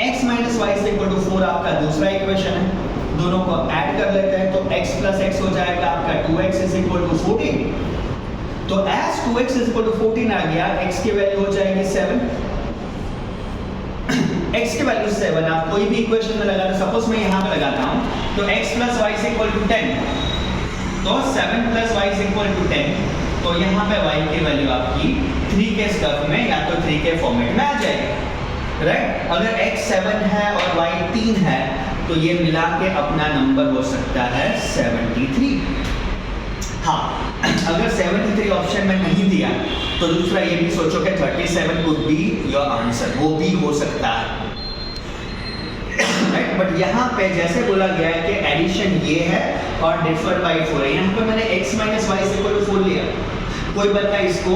x minus y is equal to 4 आपका दूसरा इक्वेशन है। दोनों को ऐड कर लेते हैं तो x plus x हो जाएगा आपका 2x इज इक्वल टू 14। तो as 2x is equal to 14 आ गया, x की वैल्यू हो जाएगी 7। x की वैल्यू 7 आप कोई भी इक्वेशन में लगा दो, सपोज मैं यहाँ पे लगाता हूँ तो x plus y is equal to 10, तो 7 plus y is equal to 10, तो यहाँ पे y की वैल्यू आपकी 3 के स्टफ में या तो 3 के फॉर्मेट में आ जाएगी, राइट। अगर x 7 है और y 3 है तो ये मिला के अपना नंबर हो सकता है 73। हाँ, अगर 73 ऑप्शन में नहीं दिया तो दूसरा ये भी सोचो कि 37 कुड बी योर आंसर, वो भी हो सकता है, राइट। बट यहाँ पे जैसे बोला गया है कि एडिशन ये है और डिफर बाय 4 है, यहाँ पे मैंने x minus y is equal to 4 लिया। कोई बंदा इसको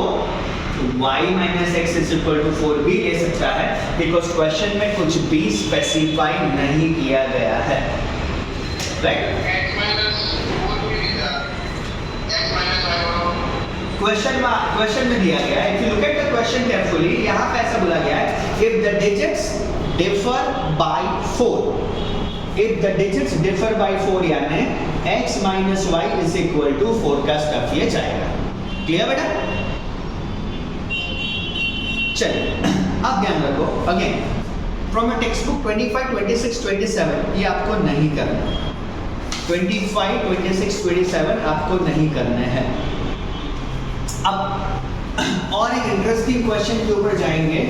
y minus x is equal to 4 भी ले सकता है, बिकॉज क्वेश्चन में कुछ भी स्पेसिफाई नहीं किया गया है, राइट। x minus 4 भी लिखा, x minus y क्वेश्चन में दिया गया है, if you look at the question carefully, यहाँ पे ऐसा बोला गया है if the digits differ by 4, if the digits differ by 4 यानी x minus y is equal to 4 का स्टफ ये जाएगा। क्लियर बेटा? चलिए अब ध्यान रखो, again from a text book 25, 26, 27 ये आपको नहीं करना, 25, 26, 27 आपको नहीं करना है। अब और एक इंटरेस्टिंग क्वेश्चन के ऊपर जाएंगे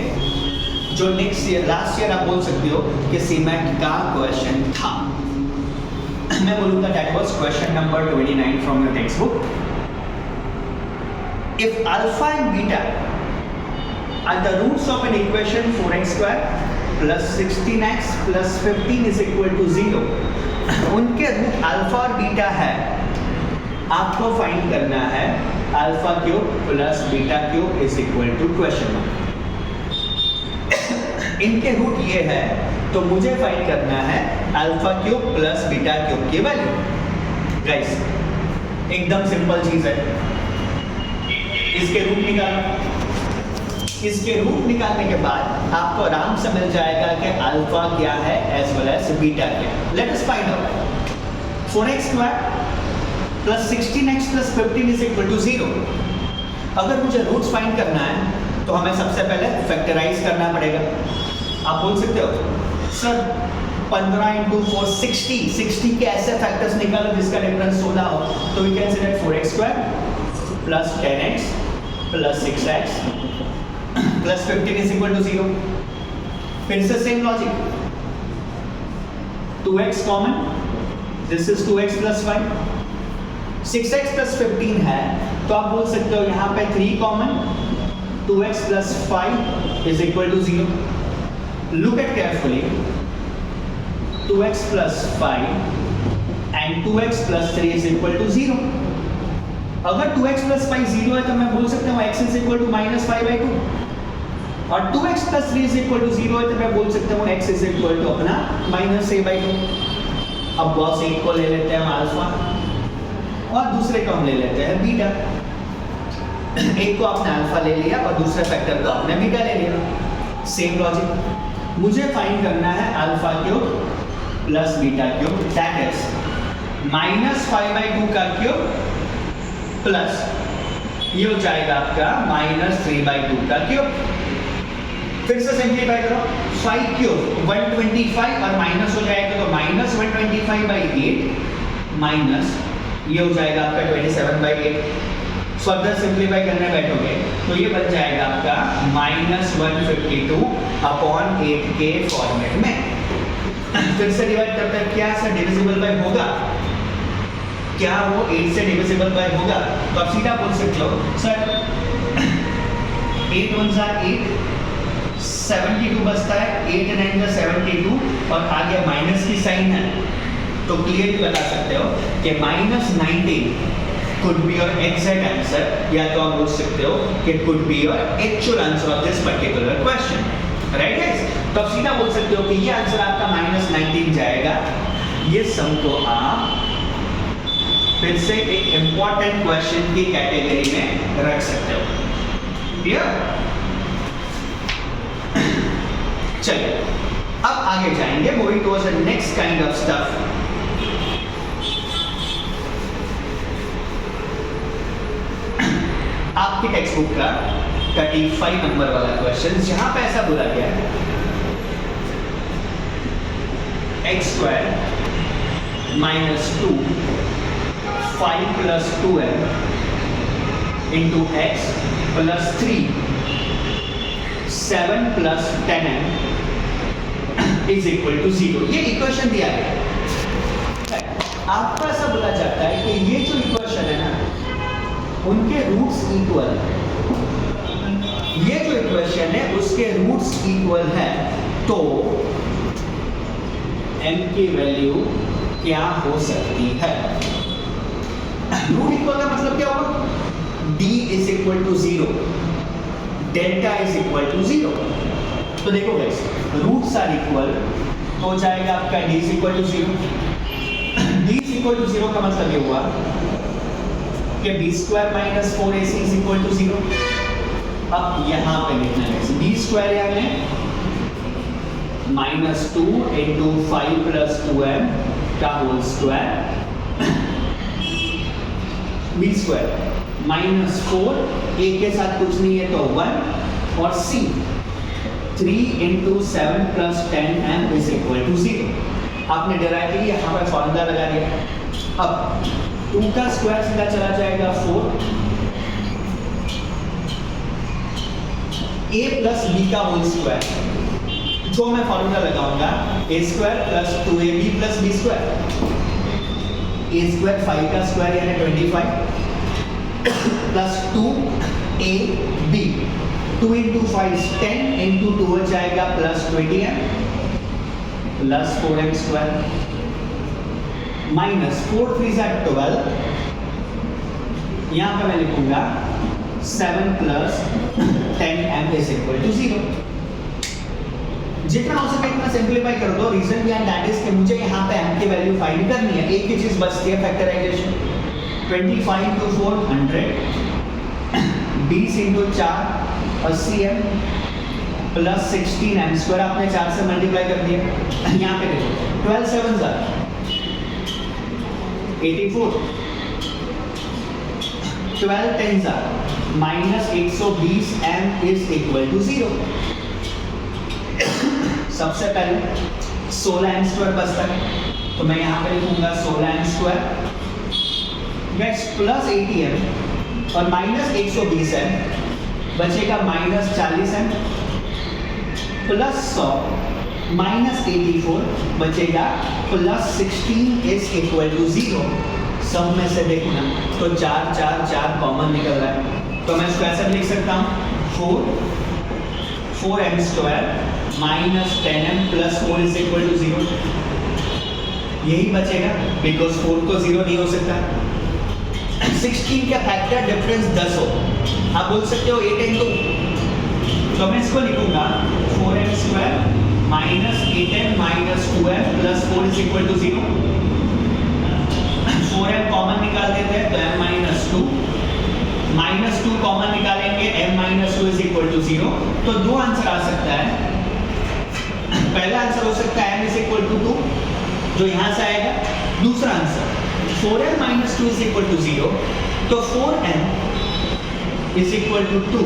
जो नेक्स्ट ईयर, लास्ट ईयर आप बोल सकते हो कि सीमेंट का क्वेश्चन था। मैं बोलूंगा that was question number 29 from your text book. If alpha and beta are the roots of an equation 4x square plus 16x plus 15 is equal to 0, उनके रूट अल्फा और बीटा है, आपको find करना है alpha cube plus beta cube is equal to question mark. इनके root ये है तो मुझे फाइंड करना है alpha cube plus beta cube की वैल्यू। गाइस एकदम सिंपल चीज है, इसके रूट निकालो। इसके रूट निकालने के बाद आपको आराम से मिल जाएगा कि अल्फा क्या है एज वेल एज बीटा क्या। Let us find out 4x square plus 16x plus 15 is equal to 0। अगर मुझे रूट्स फाइंड करना है तो हमें सबसे पहले फैक्टराइज करना पड़ेगा। आप बोल सकते हो सर 15 into 4 60 के ऐसे फैक्टर्स निकालो जिसका डिफरेंस 16 हो, तो we can say that 4x square plus 10x plus 6x plus 15 is equal to 0। फिर से same logic, 2x common, this is 2x plus 5, 6x plus 15 है तो आप बोल सकते हो यहाँ पे 3 common, 2x plus 5 is equal to 0। Look at carefully, 2x plus 5 and 2x plus 3 is equal to 0। अगर 2x प्लस 5 0 है तो मैं बोल सकता हूँ x is equal to minus 5/2, और 2x plus 3 is equal to 0 है तो मैं बोल सकता हूँ x इज इक्वल टू अपना माइनस 3/2। अब बॉस एक को ले लेते हैं हम अल्फा और दूसरे को हम ले लेते हैं बीटा। एक को आपने अल्फा ले लिया और दूसरे फैक्टर को आपने बीटा ले लिया। सेम लॉजिक, मुझे फाइंड करना है alpha cube plus beta cube, that is minus 5/2 का क्यूब प्लस ये हो जाएगा आपका माइनस 3/2 का क्यूब। फिर से सिंप्लीफाई करो, 5 क्यों 125 और माइनस हो जाएगा तो माइनस 125/8 माइनस ये हो जाएगा आपका 27/8। फर्दर सिंप्लीफाई करने बैठोगे तो ये बन जाएगा आपका -152/8 के फॉर्मेट में। फिर से डिवाइड करते हैं, क्या सर डिविजिबल बाय होगा? क्या वो 8 से डिविजिबल बाय होगा? तो आप सीधा बोल सकते हो सर 8 1 8 72 बचता है, 8 9 72 और आगे माइनस की साइन है, तो क्लियरली बता सकते हो कि -19 could be your exact answer, या तो आप बोल सकते हो कि could be your actual answer of this particular question, right guys? तो आप सीधा बोल सकते हो कि ये आंसर आपका -19 जाएगा। ये सम को आप फिर से एक इंपॉर्टेंट क्वेश्चन की कैटेगरी में रख सकते हो। क्लियर? चलिए अब आगे जाएंगे, moving towards the next kind of stuff. आपकी टेक्स्ट बुक का 35 नंबर वाला क्वेश्चन, जहां पे ऐसा बोला गया है x² - 2 5 + 2m into x + 3 7 + 10m is equal to 0। ये इक्वेशन दिया गया है। आपको ऐसा बोला जाता है कि ये जो इक्वेशन है ना, उनके रूट्स इक्वल है। ये जो इक्वेशन है उसके रूट्स इक्वल है, तो m की वैल्यू क्या हो सकती है? रूट इक्वल का मतलब क्या होगा? d = 0, delta = 0। तो देखो गाइस, रूट्स आर इक्वल तो हो जाएगा आपका d = 0। d = 0 का मतलब ये हुआ कि b² - 4ac = 0। अब यहां पे लिखना है b² यानी -2 × 5 + 2m का होल स्क्वायर, b² -4 a के साथ कुछ नहीं है तो 1 और c 3 × 7 + 10m = 0। आपने डिराइव किया, यहां पर फॉर्मूला लगा दिया। अब 2 का स्क्वायर सीधा चला जाएगा 4, a + b का होल स्क्वायर, जो मैं फॉर्मूला लगाऊंगा a² + 2ab + b²। a² 5 का स्क्वायर यानी 25 + 2ab, 2 × 5 = 10 × 2 हो जाएगा +20m + 4m² -4 3 = 12। यहां पर मैं लिखूंगा 7 + 10m = 0। जितना हो सके इतना सिंप्लीफाई कर दो। रीजन बिहाइंड दैट इज कि मुझे यहाँ पे m की वैल्यू फाइंड करनी है। एक ही चीज बचती है, फैक्टराइजेशन। 25 × 4 100, 20 × 4 80m + 16m² आपने 4 से मल्टीप्लाई कर दिया। यहाँ पे देखो 12 7 = 84, 12 10 = -120m = 0। सबसे पहले 16m² बचता है, तो मैं यहाँ पे लिखूंगा 16m² प्लस 80m और -120m बचेगा -40m प्लस 100 -84 बचेगा +16 = 0। सब में से देखना तो 4 4 4 कॉमन निकल रहा है, तो मैं इसको ऐसे लिख सकता हूँ 4m² -10m + 4 = 0। यही बचेगा, बिकॉज 4 तो 0 नहीं हो सकता। 16 का फैक्टर डिफरेंस 10 हो, आप बोल सकते हो 8 × 2, तो मैं इसको लिखूंगा 4m² -8m - 2m + 4 = 0। 4m common निकाल देते हैं तो m - 2 कॉमन निकालेंगे m - 2 = 0। तो दो आंसर आ सकता है। पहला आंसर हो सकता है m = 2, जो यहां से आएगा। दूसरा आंसर 4m - 2 = 0, तो 4m = 2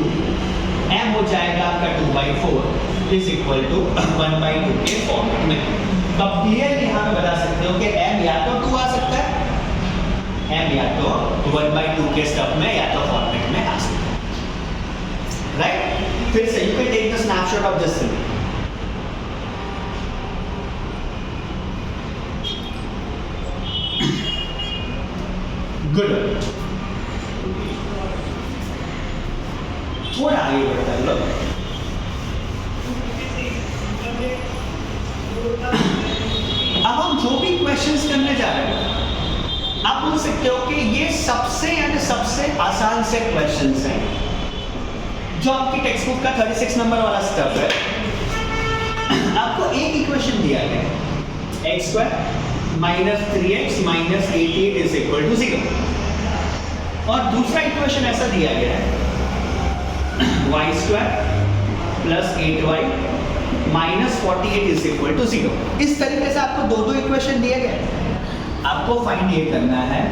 m हो जाएगा आपका 2/4 इज इक्वल टू 1/2 के फॉर्मेट में। तो अब क्लियरली यहाँ पे बता सकते हो कि m या तो 2 आ सकता है, m या तो 1/2 के स्टफ में या तो फॉर्मेट में आ सकता है, राइट? फिर से you can take the snapshot of this thing. Good, थोड़ा आगे बढ़ता है लोग। अब हम जो भी क्वेश्चंस करने जा रहे हैं, आप बोल सकते हो कि ये सबसे आसान से क्वेश्चंस हैं जो आपकी टेक्स्ट बुक का 36 नंबर वाला स्टफ है। आपको एक इक्वेशन दिया गया है, x² minus 3x minus 88 is equal to 0, और दूसरा इक्वेशन ऐसा दिया गया है y² plus 8y minus 48 is equal to 0। इस तरीके से आपको दो इक्वेशन दिए गए। आपको फाइंड ये करना है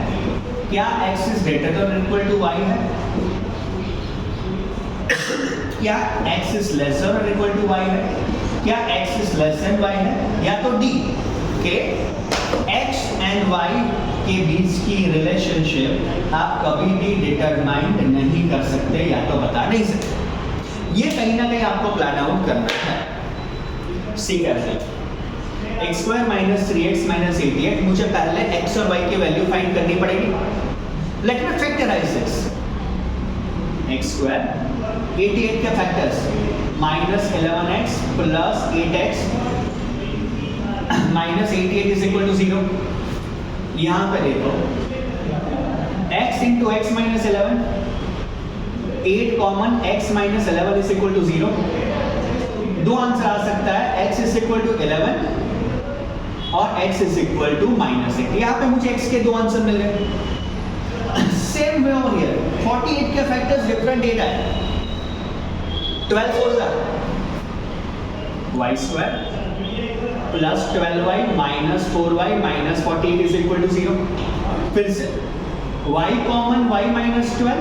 क्या x is greater than equal to y है, क्या x इज लेसर और इक्वल टू y है, क्या x is less than y है, या तो D के x एंड y के बीच की रिलेशनशिप आप कभी भी डिटरमाइंड नहीं कर सकते या तो बता नहीं सकते। ये कहीं ना कहीं आपको प्लान आउट करना है। सी कैसे x² माइनस 3x माइनस 88, मुझे पहले x और y की वैल्यू फाइंड करनी पड़ेगी। Let me factorise this. x² 88 के factors minus 11x plus 8x minus 88 is equal to 0। यहां पे देखो x into x minus 11, 8 common x minus 11 is equal to 0। दो आंसर आ सकता है, x इज इक्वल टू 11 और x is equal to minus 8। यहाँ पे मुझे x के दो आंसर मिल गए। सेम वे ओवर हियर 48 के फैक्टर्स डिफरेंट 8 आए। 12 4 y² plus 12y minus 4y minus 48 is equal to 0। फिर से y common y minus 12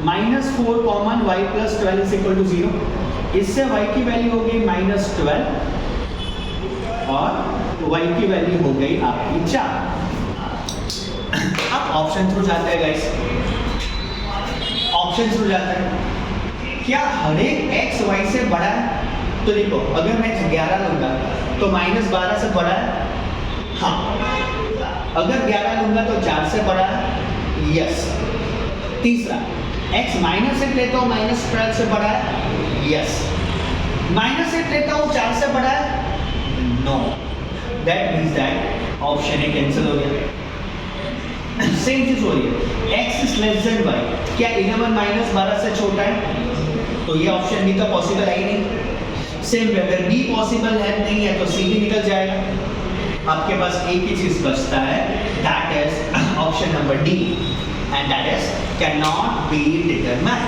minus 4 common y plus 12 is equal to 0। इससे y की वैल्यू हो गई माइनस 12 और y की वैल्यू हो गई आपकी 4। अब ऑप्शन थ्रू जाते हैं गाइस, ऑप्शन थ्रू जाते हैं। क्या हर एक x y से बड़ा है? तो देखो अगर मैं 11 लूंगा तो माइनस 12 से बड़ा है, हाँ। अगर 11 लूंगा तो 4 से बड़ा है, यस। तीसरा x माइनस 8 लेता हूँ माइनस 12 से बड़ा है, यस। माइनस 8 लेता हूँ 4 से बड़ा है, no. That means that option A cancel हो गया। सेम चीज हो रही है, x is less than y। क्या 11 माइनस 12 से छोटा है? तो ये ऑप्शन बी तो पॉसिबल है ही नहीं। सेम वे अगर बी पॉसिबल है नहीं है तो सी भी निकल जाएगा। आपके पास एक ही चीज बचता है, that is option number D, and that is can not be determined.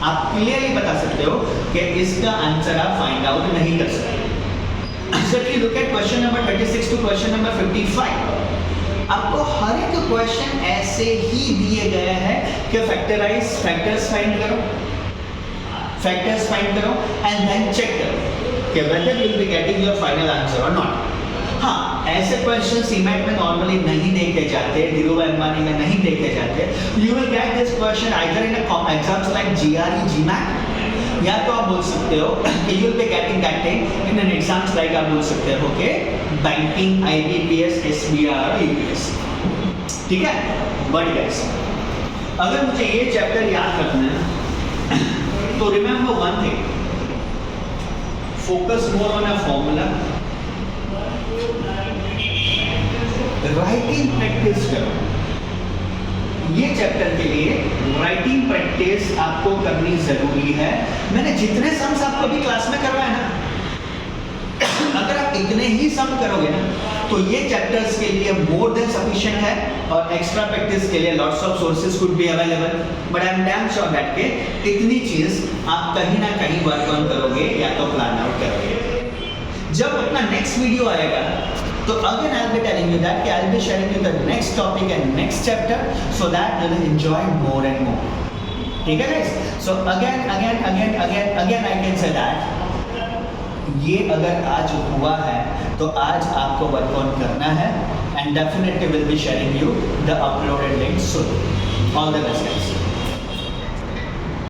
आप क्लियरली बता सकते हो कि इसका आंसर आप फाइंड आउट नहीं कर सकते। So if you look at question number 36 to question number 55, आपको हर एक क्वेश्चन ऐसे ही दिए गए हैं कि फैक्टर्स फाइंड करो एंड देन चेक करो कि whether you will be getting your final answer or not। हाँ, ऐसे क्वेश्चन सीमेट में नॉर्मली नहीं देखे जाते, धीरूभाई अंबानी में नहीं देखे जाते। You will get this question either in exams like GRE, GMAT, या तो आप बोल सकते हो कि you will be getting that thing in an exams like आप बोल सकते हो कि बैंकिंग, IBPS, SBR, UPS। ठीक है, बट गाइस अगर मुझे ये चैप्टर याद रखना है तो remember one thing, focus more on a formula, writing practice करो। ये चैप्टर के लिए राइटिंग प्रैक्टिस आपको करनी जरूरी है। मैंने जितने सम्स आपको अभी क्लास में करवाए ना, अगर आप इतने ही सम करोगे ना तो ये चैप्टर्स के लिए मोर देन सफिशिएंट है, और एक्स्ट्रा प्रैक्टिस के लिए lots of sources could be available. But I am damn sure that के इतनी चीज आप कहीं ना कहीं वर्क ऑन करोगे या तो प्लान आउट करोगे। जब अपना नेक्स्ट वीडियो आएगा तो again I'll be telling you that I'll be sharing you the next topic and next chapter so that you will enjoy more and more. ठीक है guys? So again I can say that ये अगर आज हुआ है तो आज आपको वर्क ऑन करना है, and definitely will be sharing you the uploaded link soon. All the best guys.